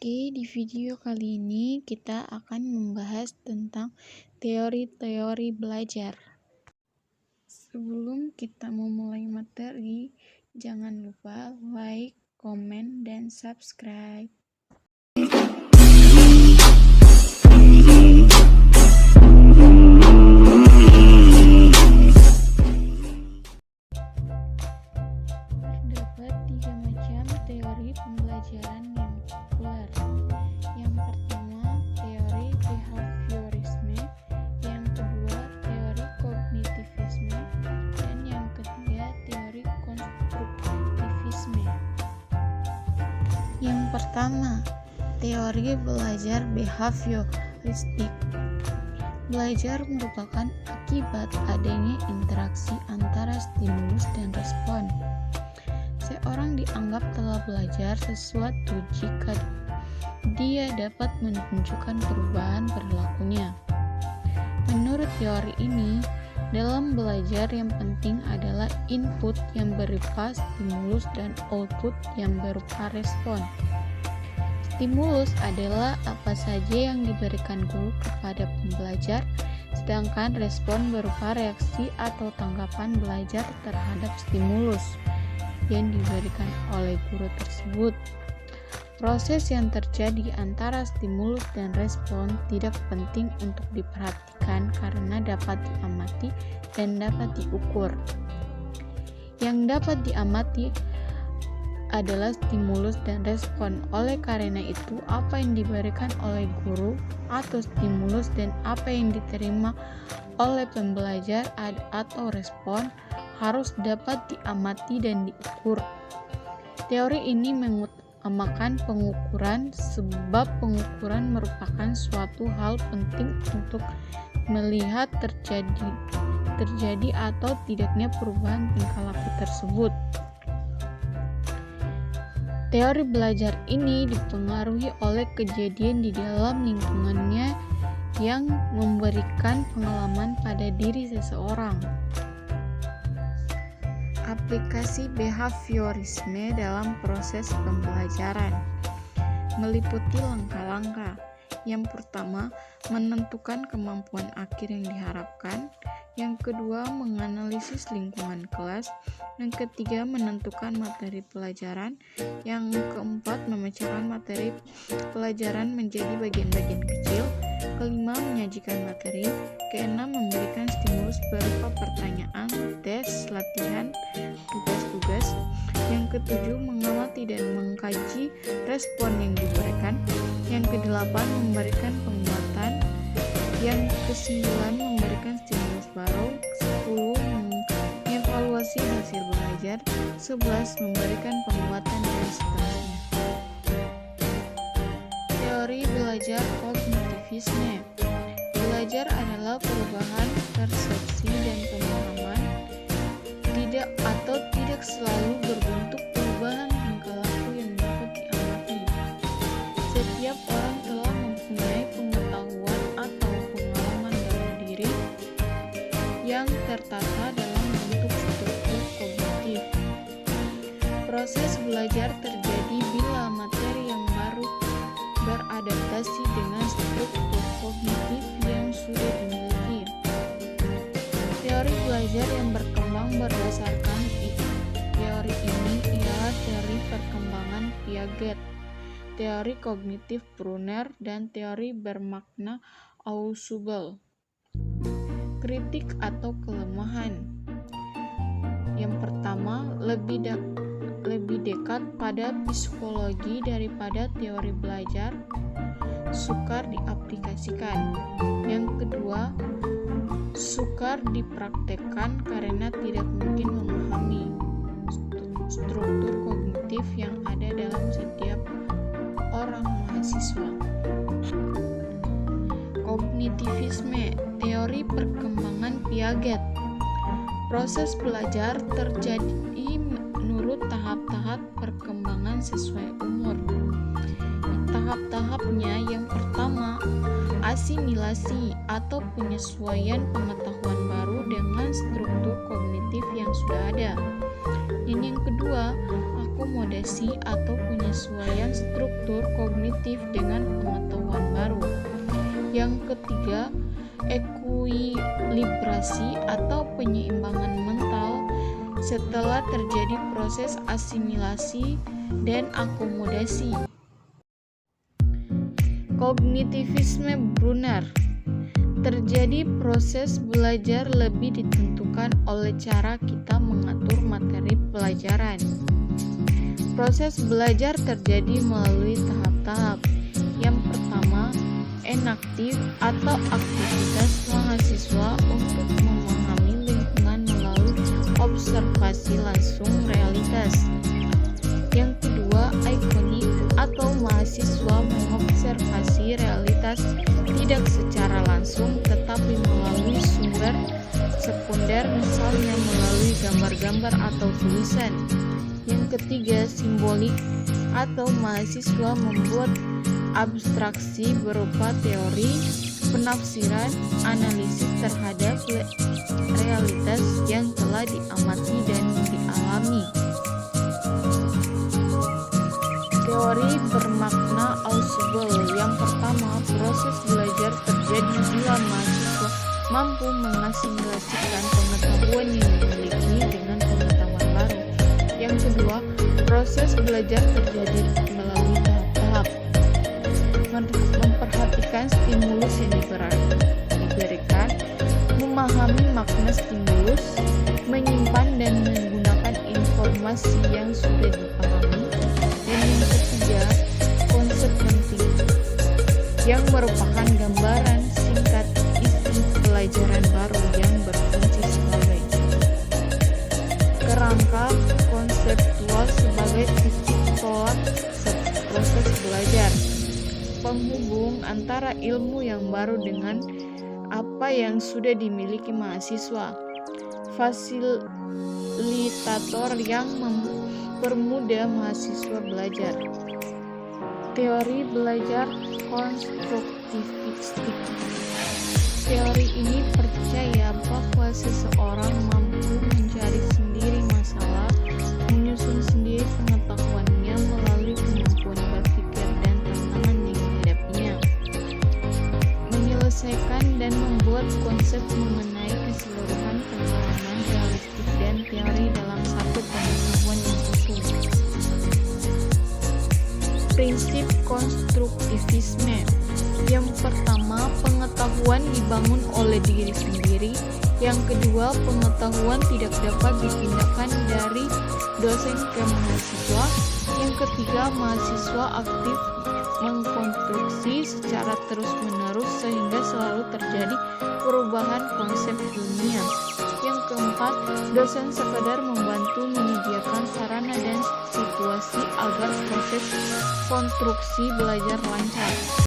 Oke, di video kali ini kita akan membahas tentang teori-teori belajar. Sebelum kita memulai materi, jangan lupa like, komen, dan subscribe. Terdapat 3 macam teori pembelajaran yang populer. Yang pertama, teori behaviorisme, yang kedua, teori kognitivisme, dan yang ketiga, teori konstruktivisme. Yang pertama, teori belajar behavioristik. Belajar merupakan akibat adanya interaksi antara stimulus dan respon. Seorang dianggap telah belajar sesuatu jika dia dapat menunjukkan perubahan perilakunya. Menurut teori ini, dalam belajar yang penting adalah input yang berupa stimulus dan output yang berupa respon. Stimulus adalah apa saja yang diberikan guru kepada pembelajar, sedangkan respon berupa reaksi atau tanggapan belajar terhadap stimulus yang diberikan oleh guru tersebut. Proses yang terjadi antara stimulus dan respon tidak penting untuk diperhatikan karena dapat diamati dan dapat diukur. Yang dapat diamati adalah stimulus dan respon. Oleh karena itu, apa yang diberikan oleh guru atau stimulus dan apa yang diterima oleh pembelajar atau respon harus dapat diamati dan diukur. Teori ini mengutamakan pengukuran sebab pengukuran merupakan suatu hal penting untuk melihat terjadi atau tidaknya perubahan tingkah laku tersebut. Teori belajar ini dipengaruhi oleh kejadian di dalam lingkungannya yang memberikan pengalaman pada diri seseorang. Aplikasi behaviorisme dalam proses pembelajaran meliputi langkah-langkah. Yang pertama, menentukan kemampuan akhir yang diharapkan. Yang kedua, menganalisis lingkungan kelas. Yang ketiga, menentukan materi pelajaran. Yang keempat, memecahkan materi pelajaran menjadi bagian-bagian kecil. Kelima, menyajikan materi. Keenam, memberikan stimulus berupa pertanyaan, tes, latihan, tugas-tugas. Yang ketujuh, mengamati dan mengkaji respon yang diberikan. Yang kedelapan, memberikan penguatan. Yang kesembilan, memberikan stimulus baru. 10, mengevaluasi hasil belajar. 11, memberikan penguatan dan seterusnya. Teori belajar kognitivisme. Belajar adalah perubahan persepsi dan pemahaman, tidak selalu berbentuk perubahan tingkah laku yang dapat diamati. Setiap orang telah mempunyai pengetahuan atau pengalaman dalam diri yang tertata dalam bentuk struktur kognitif. Proses belajar terjadi bila materi yang baru beradaptasi dengan struktur kognitif yang sudah dimiliki. Teori belajar yang berkembang berdasarkan teori ini ialah teori perkembangan Piaget, teori kognitif Brunner, dan teori bermakna Ausubel. Kritik atau kelemahan. Yang pertama, lebih dekat pada psikologi daripada teori belajar, sukar diaplikasikan. Yang kedua, sukar dipraktekkan karena tidak mungkin memahami struktur kognitif yang ada dalam setiap orang mahasiswa. Kognitivisme, teori perkembangan Piaget. Proses belajar terjadi menurut tahap-tahap perkembangan sesuai umur. Tahap-tahapnya yang pertama, asimilasi atau penyesuaian pengetahuan baru dengan struktur kognitif yang sudah ada. Dan yang kedua, mengakomodasi atau penyesuaian struktur kognitif dengan pengetahuan baru. Yang ketiga, ekuilibrasi atau penyeimbangan mental setelah terjadi proses asimilasi dan akomodasi. Kognitivisme Brunner. Terjadi proses belajar lebih ditentukan oleh cara kita mengatur materi pelajaran. Proses belajar terjadi melalui tahap-tahap. Yang pertama, enaktif atau aktivitas mahasiswa untuk memahami lingkungan melalui observasi langsung realitas. Yang kedua, ikonik atau mahasiswa mengobservasi realitas tidak secara langsung tetapi melalui sumber sekunder, misalnya melalui gambar-gambar atau tulisan. Yang ketiga, simbolik atau mahasiswa membuat abstraksi berupa teori, penafsiran, analisis terhadap realitas yang telah diamati dan dialami. Teori bermakna audible. Yang pertama, proses belajar terjadi bila mahasiswa mampu mengasimilasikan pengetahuan yang dimiliki dengan pengetahuan baru. Yang kedua, proses belajar terjadi melalui tahap-tahap. Memperhatikan stimulus yang diberikan, memahami makna stimulus, menyimpan dan menggunakan informasi yang sudah dipahami, dan yang ketiga, konsep penting, yang merupakan gambaran singkat isi pelajaran baru yang berfungsi sebagai kerangka konseptual sebagai titik tolak proses belajar, penghubung antara ilmu yang baru dengan apa yang sudah dimiliki mahasiswa, fasilitator yang mempermudah mahasiswa belajar. Teori belajar konstruktivistik. Teori ini percaya bahwa seseorang mampu mencari sendiri masalah, menyusun sendiri pengetahuannya melalui kemampuan berpikir dan tantangan yang dihadapinya, menyelesaikan dan membuat konsep mengenai keseluruhan pengalaman realistik dan teori dalam satu pengetahuan yang utuh. Prinsip konstruktivisme. Yang pertama, pengetahuan dibangun oleh diri sendiri. Yang kedua, pengetahuan tidak dapat dipindahkan dari dosen ke mahasiswa. Yang ketiga, mahasiswa aktif mengkonstruksi secara terus-menerus sehingga selalu terjadi perubahan konsep dunia. Yang keempat, dosen sekadar membantu menyediakan sarana dan situasi agar proses konstruksi belajar lancar.